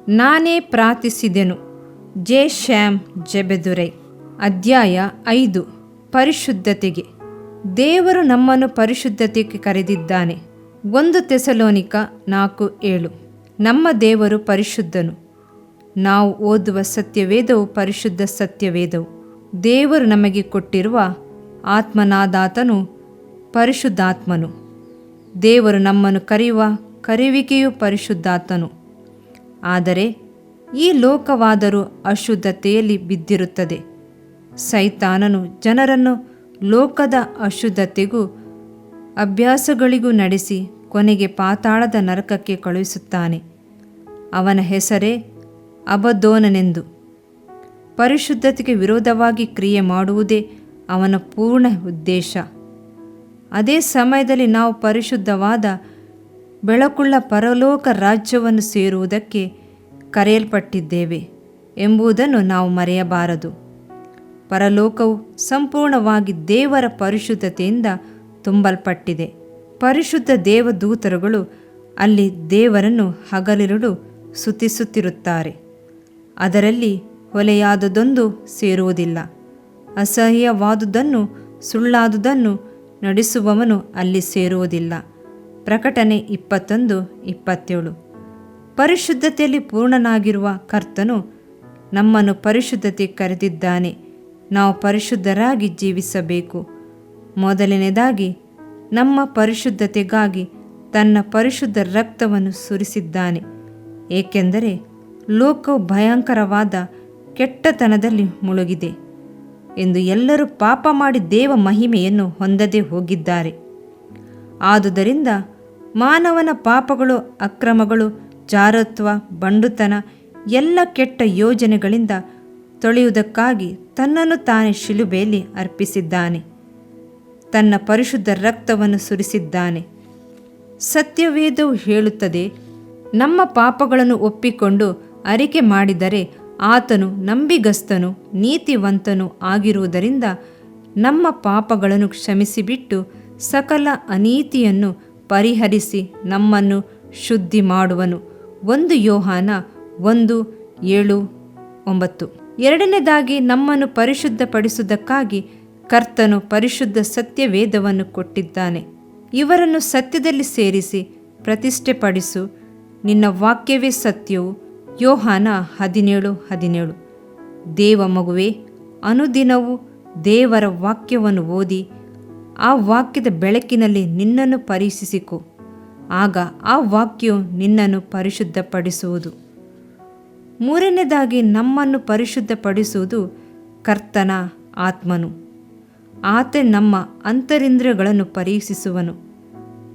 ನಾನೇ ಪ್ರಾರ್ಥಿಸಿದೆನು. ಜೆ. ಶ್ಯಾಮ್ ಜೆಬೆದುರೈ. ಅಧ್ಯಾಯ 5. ಪರಿಶುದ್ಧತೆಗೆ. ದೇವರು ನಮ್ಮನ್ನು ಪರಿಶುದ್ಧತೆಗೆ ಕರೆದಿದ್ದಾನೆ. 1 ಥೆಸಲೋನಿಕ 4:7. ನಮ್ಮ ದೇವರು ಪರಿಶುದ್ಧನು. ನಾವು ಓದುವ ಸತ್ಯವೇದವು ಪರಿಶುದ್ಧ ಸತ್ಯವೇದವು. ದೇವರು ನಮಗೆ ಕೊಟ್ಟಿರುವ ಆತ್ಮನಾದಾತನು ಪರಿಶುದ್ಧಾತ್ಮನು. ದೇವರು ನಮ್ಮನ್ನು ಕರೆಯುವ ಕರೆಯುವಿಕೆಯು ಪರಿಶುದ್ಧಾತ್ಮನು. ಆದರೆ ಈ ಲೋಕವಾದರೂ ಅಶುದ್ಧತೆಯಲ್ಲಿ ಬಿದ್ದಿರುತ್ತದೆ. ಸೈತಾನನು ಜನರನ್ನು ಲೋಕದ ಅಶುದ್ಧತೆಗೂ ಅಭ್ಯಾಸಗಳಿಗೂ ನಡೆಸಿ ಕೊನೆಗೆ ಪಾತಾಳದ ನರಕಕ್ಕೆ ಕಳುಹಿಸುತ್ತಾನೆ. ಅವನ ಹೆಸರೇ ಅಬದ್ದೋನನೆಂದು. ಪರಿಶುದ್ಧತೆಗೆ ವಿರೋಧವಾಗಿ ಕ್ರಿಯೆ ಮಾಡುವುದೇ ಅವನ ಪೂರ್ಣ ಉದ್ದೇಶ. ಅದೇ ಸಮಯದಲ್ಲಿ ನಾವು ಪರಿಶುದ್ಧವಾದ ಬೆಳಕುಳ್ಳ ಪರಲೋಕ ರಾಜ್ಯವನ್ನು ಸೇರುವುದಕ್ಕೆ ಕರೆಯಲ್ಪಟ್ಟಿದ್ದೇವೆ ಎಂಬುದನ್ನು ನಾವು ಮರೆಯಬಾರದು. ಪರಲೋಕವು ಸಂಪೂರ್ಣವಾಗಿ ದೇವರ ಪರಿಶುದ್ಧತೆಯಿಂದ ತುಂಬಲ್ಪಟ್ಟಿದೆ. ಪರಿಶುದ್ಧ ದೇವದೂತರುಗಳು ಅಲ್ಲಿ ದೇವರನ್ನು ಹಗಲಿರುಳು ಸ್ತುತಿಸುತ್ತಿರುತ್ತಾರೆ. ಅದರಲ್ಲಿ ಹೊಲೆಯಾದುದೊಂದು ಸೇರುವುದಿಲ್ಲ. ಅಸಹ್ಯವಾದುದನ್ನು ಸುಳ್ಳಾದುದನ್ನು ನಡೆಸುವವನು ಅಲ್ಲಿ ಸೇರುವುದಿಲ್ಲ. ಪ್ರಕಟಣೆ 21:27. ಪರಿಶುದ್ಧತೆಯಲ್ಲಿ ಪೂರ್ಣನಾಗಿರುವ ಕರ್ತನು ನಮ್ಮನ್ನು ಪರಿಶುದ್ಧತೆ ಕರೆದಿದ್ದಾನೆ. ನಾವು ಪರಿಶುದ್ಧರಾಗಿ ಜೀವಿಸಬೇಕು. ಮೊದಲನೇದಾಗಿ ನಮ್ಮ ಪರಿಶುದ್ಧತೆಗಾಗಿ ತನ್ನ ಪರಿಶುದ್ಧ ರಕ್ತವನ್ನು ಸುರಿಸಿದ್ದಾನೆ. ಏಕೆಂದರೆ ಲೋಕವು ಭಯಂಕರವಾದ ಕೆಟ್ಟತನದಲ್ಲಿ ಮುಳುಗಿದೆ ಎಂದು ಎಲ್ಲರೂ ಪಾಪ ಮಾಡಿ ದೇವ ಮಹಿಮೆಯನ್ನು ಹೊಂದದೇ ಹೋಗಿದ್ದಾರೆ. ಆದುದರಿಂದ ಮಾನವನ ಪಾಪಗಳು, ಅಕ್ರಮಗಳು, ಜಾರತ್ವ, ಬಂಡುತನ ಎಲ್ಲ ಕೆಟ್ಟ ಯೋಜನೆಗಳಿಂದ ತೊಳೆಯುವುದಕ್ಕಾಗಿ ತನ್ನನ್ನು ತಾನೇ ಶಿಲುಬೆಯಲ್ಲಿ ಅರ್ಪಿಸಿದ್ದಾನೆ. ತನ್ನ ಪರಿಶುದ್ಧ ರಕ್ತವನ್ನು ಸುರಿಸಿದ್ದಾನೆ. ಸತ್ಯವೇದವು ಹೇಳುತ್ತದೆ, ನಮ್ಮ ಪಾಪಗಳನ್ನು ಒಪ್ಪಿಕೊಂಡು ಅರಿಕೆ ಮಾಡಿದರೆ ಆತನು ನಂಬಿಗಸ್ತನು ನೀತಿವಂತನು ಆಗಿರುವುದರಿಂದ ನಮ್ಮ ಪಾಪಗಳನ್ನು ಕ್ಷಮಿಸಿಬಿಟ್ಟು ಸಕಲ ಅನೀತಿಯನ್ನು ಪರಿಹರಿಸಿ ನಮ್ಮನ್ನು ಶುದ್ಧಿ ಮಾಡುವನು. 1 ಯೋಹಾನ 1:7-9. ಎರಡನೇದಾಗಿ ನಮ್ಮನ್ನು ಪರಿಶುದ್ಧಪಡಿಸುವುದಕ್ಕಾಗಿ ಕರ್ತನು ಪರಿಶುದ್ಧ ಸತ್ಯವೇದವನ್ನು ಕೊಟ್ಟಿದ್ದಾನೆ. ಇವರನ್ನು ಸತ್ಯದಲ್ಲಿ ಸೇರಿಸಿ ಪ್ರತಿಷ್ಠೆಪಡಿಸು. ನಿನ್ನ ವಾಕ್ಯವೇ ಸತ್ಯವು. ಯೋಹಾನ 17:17. ದೇವ ಮಗುವೆ, ಅನುದಿನವೂ ದೇವರ ವಾಕ್ಯವನ್ನು ಓದಿ ಆ ವಾಕ್ಯದ ಬೆಳಕಿನಲ್ಲಿ ನಿನ್ನನ್ನು ಪರೀಕ್ಷಿಸಿಕೊ. ಆಗ ಆ ವಾಕ್ಯವು ನಿನ್ನನ್ನು ಪರಿಶುದ್ಧಪಡಿಸುವುದು. ಮೂರನೇದಾಗಿ ನಮ್ಮನ್ನು ಪರಿಶುದ್ಧಪಡಿಸುವುದು ಕರ್ತನ ಆತ್ಮನು. ಆತ ನಮ್ಮ ಅಂತರಿಂದ್ರಿಯಗಳನ್ನು ಪರೀಕ್ಷಿಸುವನು.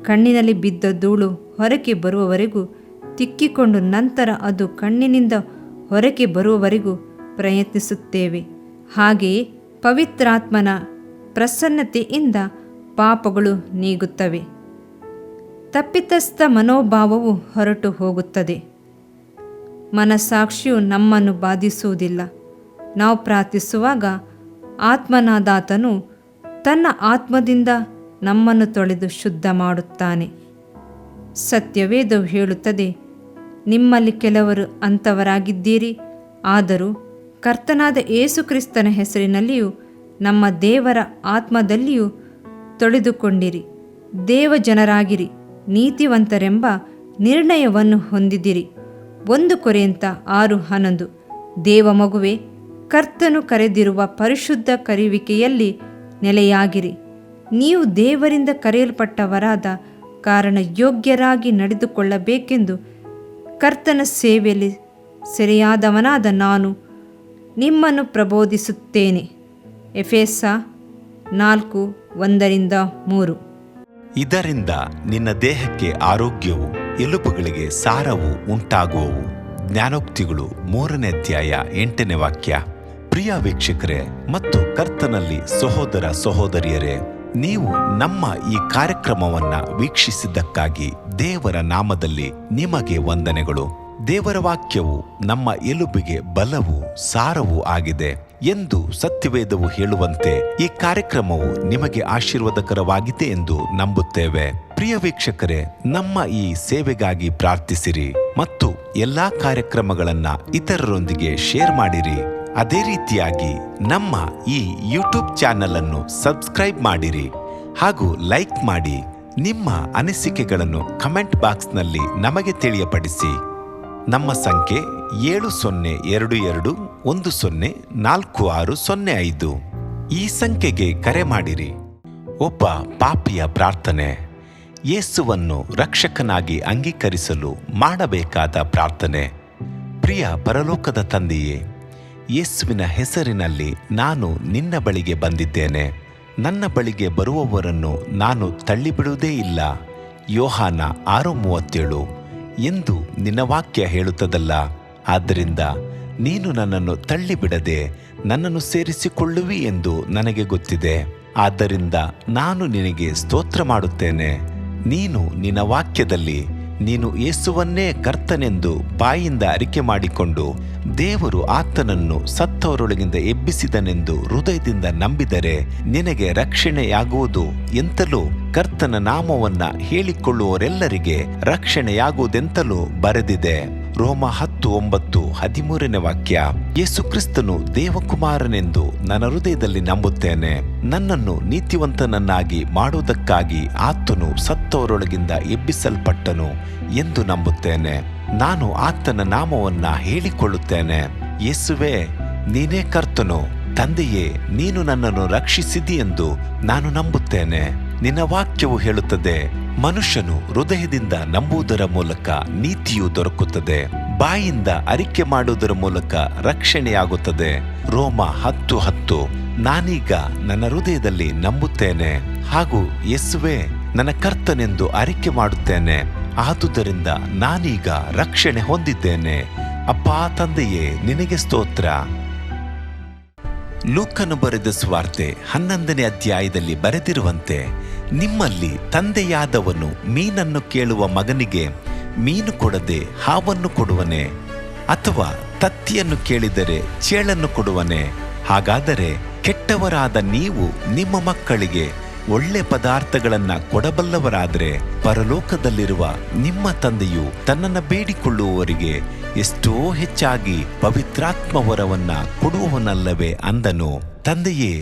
ಕಣ್ಣಿನಲ್ಲಿ ಬಿದ್ದ ಧೂಳು ಹೊರಗೆ ಬರುವವರೆಗೂ ತಿಕ್ಕಿಕೊಂಡು ನಂತರ ಅದು ಕಣ್ಣಿನಿಂದ ಹೊರಗೆ ಬರುವವರೆಗೂ ಪ್ರಯತ್ನಿಸುತ್ತೇವೆ. ಹಾಗೆಯೇ ಪವಿತ್ರಾತ್ಮನ ಪ್ರಸನ್ನತೆಯಿಂದ ಪಾಪಗಳು ನೀಗುತ್ತವೆ. ತಪ್ಪಿತಸ್ಥ ಮನೋಭಾವವು ಹೊರಟು ಹೋಗುತ್ತದೆ. ಮನಸ್ಸಾಕ್ಷಿಯು ನಮ್ಮನ್ನು ಬಾಧಿಸುವುದಿಲ್ಲ. ನಾವು ಪ್ರಾರ್ಥಿಸುವಾಗ ಆತ್ಮನಾದಾತನು ತನ್ನ ಆತ್ಮದಿಂದ ನಮ್ಮನ್ನು ತೊಳೆದು ಶುದ್ಧ ಮಾಡುತ್ತಾನೆ. ಸತ್ಯವೇದವು ಹೇಳುತ್ತದೆ, ನಿಮ್ಮಲ್ಲಿ ಕೆಲವರು ಅಂಥವರಾಗಿದ್ದೀರಿ. ಆದರೂ ಕರ್ತನಾದ ಯೇಸುಕ್ರಿಸ್ತನ ಹೆಸರಿನಲ್ಲಿಯೂ ನಮ್ಮ ದೇವರ ಆತ್ಮದಲ್ಲಿಯೂ ತೊಳೆದುಕೊಂಡಿರಿ. ದೇವಜನರಾಗಿರಿ, ನೀತಿವಂತರೆಂಬ ನಿರ್ಣಯವನ್ನು ಹೊಂದಿದಿರಿ. 1 ಕೊರಿಂಥ 6:11. ದೇವ ಮಗುವೆ, ಕರ್ತನು ಕರೆದಿರುವ ಪರಿಶುದ್ಧ ಕರೆಯುವಿಕೆಯಲ್ಲಿ ನೆಲೆಯಾಗಿರಿ. ನೀವು ದೇವರಿಂದ ಕರೆಯಲ್ಪಟ್ಟವರಾದ ಕಾರಣ ಯೋಗ್ಯರಾಗಿ ನಡೆದುಕೊಳ್ಳಬೇಕೆಂದು ಕರ್ತನ ಸೇವೆಯಲ್ಲಿ ಸೆರೆಯಾದವನಾದ ನಾನು ನಿಮ್ಮನ್ನು ಪ್ರಬೋಧಿಸುತ್ತೇನೆ. ಎಫೆಸ 4:1-3. ಇದರಿಂದ ನಿನ್ನ ದೇಹಕ್ಕೆ ಆರೋಗ್ಯವು, ಎಲುಬುಗಳಿಗೆ ಸಾರವು ಉಂಟಾಗುವವು. ಜ್ಞಾನೋಕ್ತಿಗಳು 3ನೇ ಅಧ್ಯಾಯ 8ನೇ ವಾಕ್ಯ. ಪ್ರಿಯ ವೀಕ್ಷಕರೇ ಮತ್ತು ಕರ್ತನಲ್ಲಿ ಸಹೋದರ ಸಹೋದರಿಯರೇ, ನೀವು ನಮ್ಮ ಈ ಕಾರ್ಯಕ್ರಮವನ್ನ ವೀಕ್ಷಿಸಿದ್ದಕ್ಕಾಗಿ ದೇವರ ನಾಮದಲ್ಲಿ ನಿಮಗೆ ವಂದನೆಗಳು. ದೇವರ ವಾಕ್ಯವು ನಮ್ಮ ಎಲುಬಿಗೆ ಬಲವೂ ಸಾರವೂ ಆಗಿದೆ. ಎಂದು ಸತ್ಯವೇದವು ಹೇಳುವಂತೆ ಈ ಕಾರ್ಯಕ್ರಮವು ನಿಮಗೆ ಆಶೀರ್ವಾದಕರವಾಗಿದೆ ಎಂದು ನಂಬುತ್ತೇವೆ. ಪ್ರಿಯ ವೀಕ್ಷಕರೇ, ನಮ್ಮ ಈ ಸೇವೆಗಾಗಿ ಪ್ರಾರ್ಥಿಸಿರಿ ಮತ್ತು ಎಲ್ಲಾ ಕಾರ್ಯಕ್ರಮಗಳನ್ನ ಇತರರೊಂದಿಗೆ ಶೇರ್ ಮಾಡಿರಿ. ಅದೇ ರೀತಿಯಾಗಿ ನಮ್ಮ ಈ ಯೂಟ್ಯೂಬ್ ಚಾನೆಲ್ ಅನ್ನು ಸಬ್ಸ್ಕ್ರೈಬ್ ಮಾಡಿರಿ ಹಾಗೂ ಲೈಕ್ ಮಾಡಿ. ನಿಮ್ಮ ಅನಿಸಿಕೆಗಳನ್ನು ಕಮೆಂಟ್ ಬಾಕ್ಸ್ನಲ್ಲಿ ನಮಗೆ ತಿಳಿಯಪಡಿಸಿ. ನಮ್ಮ ಸಂಖ್ಯೆ 7022104605. ಈ ಸಂಖ್ಯೆಗೆ ಕರೆ ಮಾಡಿರಿ. ಒಬ್ಬ ಪಾಪಿಯ ಪ್ರಾರ್ಥನೆ. ಯೇಸುವನ್ನು ರಕ್ಷಕನಾಗಿ ಅಂಗೀಕರಿಸಲು ಮಾಡಬೇಕಾದ ಪ್ರಾರ್ಥನೆ. ಪ್ರಿಯ ಪರಲೋಕದ ತಂದೆಯೇ, ಯೇಸುವಿನ ಹೆಸರಿನಲ್ಲಿ ನಾನು ನಿನ್ನ ಬಳಿಗೆ ಬಂದಿದ್ದೇನೆ. ನನ್ನ ಬಳಿಗೆ ಬರುವವರನ್ನು ನಾನು ತಳ್ಳಿಬಿಡುವುದೇ ಇಲ್ಲ. ಯೋಹಾನ 6:37 ಎಂದು ನಿನ್ನ ವಾಕ್ಯ ಹೇಳುತ್ತದಲ್ಲ. ಆದ್ದರಿಂದ ನೀನು ನನ್ನನ್ನು ತಳ್ಳಿಬಿಡದೆ ನನ್ನನ್ನು ಸೇರಿಸಿಕೊಳ್ಳುವಿ ಎಂದು ನನಗೆ ಗೊತ್ತಿದೆ. ಆದ್ದರಿಂದ ನಾನು ನಿನಗೆ ಸ್ತೋತ್ರ ಮಾಡುತ್ತೇನೆ. ನೀನು ನಿನ್ನ ವಾಕ್ಯದಲ್ಲಿ ನೀನು ಯೇಸುವನ್ನೇ ಕರ್ತನೆಂದು ಬಾಯಿಂದ ಅರಿಕೆ ಮಾಡಿಕೊಂಡು ದೇವರು ಆತನನ್ನು ಸತ್ತವರೊಳಗಿಂದ ಎಬ್ಬಿಸಿದನೆಂದು ಹೃದಯದಿಂದ ನಂಬಿದರೆ ನಿನಗೆ ರಕ್ಷಣೆಯಾಗುವುದು ಎಂತಲೂ ಕರ್ತನ ನಾಮವನ್ನ ಹೇಳಿಕೊಳ್ಳುವವರೆಲ್ಲರಿಗೆ ರಕ್ಷಣೆಯಾಗುವುದೆಂತಲೂ ಬರೆದಿದೆ. ರೋಮ 10:9 ವಾಕ್ಯ. ಯೇಸು ಕ್ರಿಸ್ತನು ದೇವಕುಮಾರನೆಂದು ನನ್ನ ಹೃದಯದಲ್ಲಿ ನಂಬುತ್ತೇನೆ. ನನ್ನನ್ನು ನೀತಿವಂತನನ್ನಾಗಿ ಮಾಡುವುದಕ್ಕಾಗಿ ಆತನು ಸತ್ತವರೊಳಗಿಂದ ಎಬ್ಬಿಸಲ್ಪಟ್ಟನು ಎಂದು ನಂಬುತ್ತೇನೆ. ನಾನು ಆತನ ನಾಮವನ್ನ ಹೇಳಿಕೊಳ್ಳುತ್ತೇನೆ. ಯೇಸುವೇ, ನೀನೇ ಕರ್ತನು. ತಂದೆಯೇ, ನೀನು ನನ್ನನ್ನು ರಕ್ಷಿಸಿದಿ ಎಂದು ನಾನು ನಂಬುತ್ತೇನೆ. ನಿನ್ನ ವಾಕ್ಯವು ಹೇಳುತ್ತದೆ, ಮನುಷ್ಯನು ಹೃದಯದಿಂದ ನಂಬುವುದರ ಮೂಲಕ ನೀತಿಯು ದೊರಕುತ್ತದೆ, ಬಾಯಿಂದ ಅರಿಕೆ ಮಾಡುವುದರ ಮೂಲಕ ರಕ್ಷಣೆಯಾಗುತ್ತದೆ. ರೋಮ 10:10. ನಾನೀಗ ನನ್ನ ಹೃದಯದಲ್ಲಿ ನಂಬುತ್ತೇನೆ ಹಾಗೂ ಯೇಸುವೇ ನನ್ನ ಕರ್ತನೆಂದು ಅರಿಕೆ ಮಾಡುತ್ತೇನೆ. ಆದುದರಿಂದ ನಾನೀಗ ರಕ್ಷಣೆ ಹೊಂದಿದ್ದೇನೆ. ಅಪ್ಪಾ ತಂದೆಯೇ, ನಿನಗೆ ಸ್ತೋತ್ರ. ಲೂಕನು ಬರೆದ ಸುವಾರ್ತೆ 11ನೇ ಅಧ್ಯಾಯದಲ್ಲಿ ಬರೆದಿರುವಂತೆ, ನಿಮ್ಮಲ್ಲಿ ತಂದೆಯಾದವನು ಮೀನನ್ನು ಕೇಳುವ ಮಗನಿಗೆ ಮೀನು ಕೊಡದೆ ಹಾವನ್ನು ಕೊಡುವನೆ? ಅಥವಾ ತತ್ತಿಯನ್ನು ಕೇಳಿದರೆ ಚೇಳನ್ನು ಕೊಡುವನೆ? ಹಾಗಾದರೆ ಕೆಟ್ಟವರಾದ ನೀವು ನಿಮ್ಮ ಮಕ್ಕಳಿಗೆ ಒಳ್ಳೆ ಪದಾರ್ಥಗಳನ್ನ ಕೊಡಬಲ್ಲವರಾದರೆ ಪರಲೋಕದಲ್ಲಿರುವ ನಿಮ್ಮ ತಂದೆಯು ತನ್ನನ್ನು ಬೇಡಿಕೊಳ್ಳುವವರಿಗೆ ಎಷ್ಟೋ ಹೆಚ್ಚಾಗಿ ಪವಿತ್ರಾತ್ಮ ವರವನ್ನ ಕೊಡುವವನಲ್ಲವೇ ಅಂದನು. ತಂದೆಯೇ,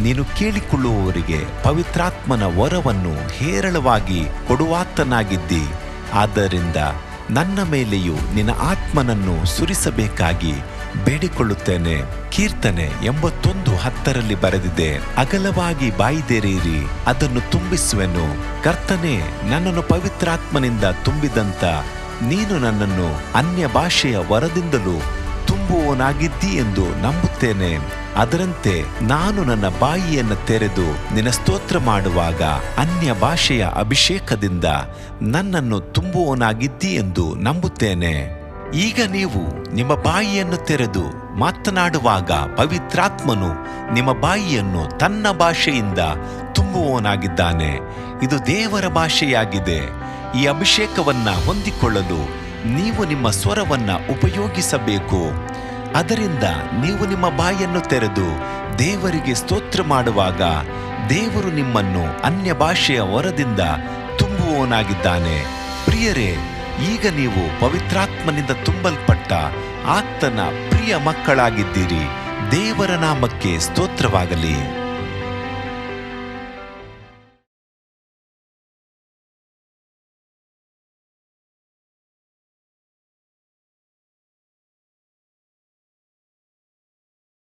ನೀನು ಕೇಳಿಕೊಳ್ಳುವವರಿಗೆ ಪವಿತ್ರಾತ್ಮನ ವರವನ್ನು ಹೇರಳವಾಗಿ ಕೊಡುವಾತನಾಗಿದ್ದಿ. ಆದ್ದರಿಂದ ನನ್ನ ಮೇಲೆಯೂ ನಿನ್ನ ಆತ್ಮನನ್ನು ಸುರಿಸಬೇಕಾಗಿ ಬೇಡಿಕೊಳ್ಳುತ್ತೇನೆ. ಕೀರ್ತನೆ 81:10 ಬರೆದಿದೆ, ಅಗಲವಾಗಿ ಬಾಯಿದೆರೆಯಿರಿ, ಅದನ್ನು ತುಂಬಿಸುವೆನು. ಕರ್ತನೇ, ನನ್ನನ್ನು ಪವಿತ್ರಾತ್ಮನಿಂದ ತುಂಬಿದಂತ ನೀನು ನನ್ನನ್ನು ಅನ್ಯ ಭಾಷೆಯ ವರದಿಂದಲೂ ತುಂಬುವವನಾಗಿದ್ದಿ ಎಂದು ನಂಬುತ್ತೇನೆ. ಅದರಂತೆ ನಾನು ನನ್ನ ಬಾಯಿಯನ್ನು ತೆರೆದು ನಿನ್ನ ಸ್ತೋತ್ರ ಮಾಡುವಾಗ ಅನ್ಯ ಭಾಷೆಯ ಅಭಿಷೇಕದಿಂದ ನನ್ನನ್ನು ತುಂಬುವವನಾಗಿದ್ದಿ ಎಂದು ನಂಬುತ್ತೇನೆ. ಈಗ ನೀವು ನಿಮ್ಮ ಬಾಯಿಯನ್ನು ತೆರೆದು ಮಾತನಾಡುವಾಗ ಪವಿತ್ರಾತ್ಮನು ನಿಮ್ಮ ಬಾಯಿಯನ್ನು ತನ್ನ ಭಾಷೆಯಿಂದ ತುಂಬುವವನಾಗಿದ್ದಾನೆ. ಇದು ದೇವರ ಭಾಷೆಯಾಗಿದೆ. ಈ ಅಭಿಷೇಕವನ್ನ ಹೊಂದಿಕೊಳ್ಳಲು ನೀವು ನಿಮ್ಮ ಸ್ವರವನ್ನ ಉಪಯೋಗಿಸಬೇಕು. ಅದರಿಂದ ನೀವು ನಿಮ್ಮ ಬಾಯನ್ನು ತೆರೆದು ದೇವರಿಗೆ ಸ್ತೋತ್ರ ಮಾಡುವಾಗ ದೇವರು ನಿಮ್ಮನ್ನು ಅನ್ಯ ಭಾಷೆಯ ವರದಿಂದ ತುಂಬುವವನಾಗಿದ್ದಾನೆ. ಪ್ರಿಯರೇ, ಈಗ ನೀವು ಪವಿತ್ರಾತ್ಮನಿಂದ ತುಂಬಲ್ಪಟ್ಟ ಆತನ ಪ್ರಿಯ ಮಕ್ಕಳಾಗಿದ್ದೀರಿ. ದೇವರ ನಾಮಕ್ಕೆ ಸ್ತೋತ್ರವಾಗಲಿ.